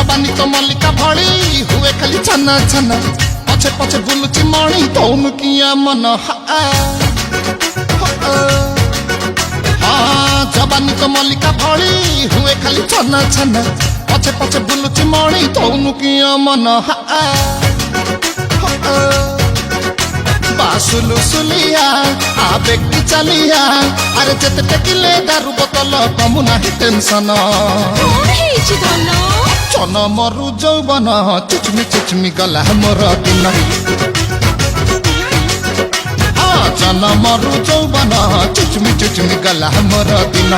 जवानी तो मल्लिका भली हुए खाली छना छना पछे पछे बुलुची मणि तौन किया मन जवानी तो मल्लिका भली हुए खाली छना छना पछे पछे बुलुची मणि तौन किया मन बासुलु सुलिया आवेगी चलिया अरे जेते टेकिले दारू बोतल कमु नाही टेंशन चन मरु जौवन चिचमी गला मोर दिन चन मरु जौवन चिचमी गला मोर दिन